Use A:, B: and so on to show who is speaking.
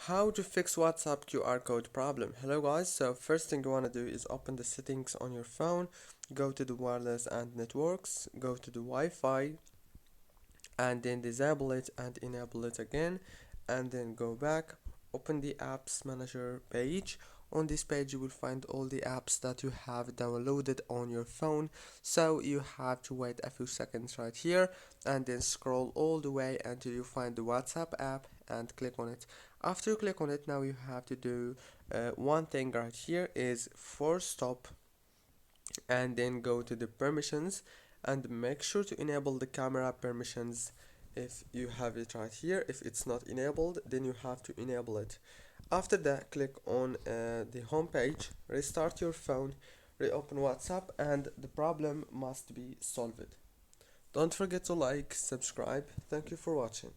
A: How to fix WhatsApp QR code problem. Hello guys, so first thing you want to do is open the settings on your phone, go to the wireless and networks, go to the Wi-Fi and then disable it and enable it again, and then go back, open the apps manager page. On this page you will find all the apps that you have downloaded on your phone, so you have to wait a few seconds right here and then scroll all the way until you find the WhatsApp app and click on it. After you click on it, now you have to do one thing right here is force stop, and then go to the permissions and make sure to enable the camera permissions if you have it right here. If it's not enabled, then you have to enable it. After that, click on the home page, restart your phone, reopen WhatsApp, and the problem must be solved. Don't forget to like, subscribe. Thank you for watching.